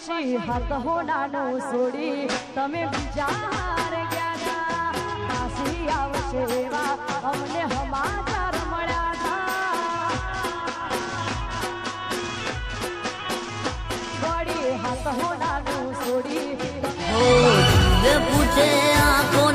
પછી હાથ હોનાનું છોડી તમે બીજા હાર ગયા હતા. કાશી આવશે એવા અમને સમાચાર મળ્યા હતા. વળી હાથ હોનાનું છોડી પૂછે આંખો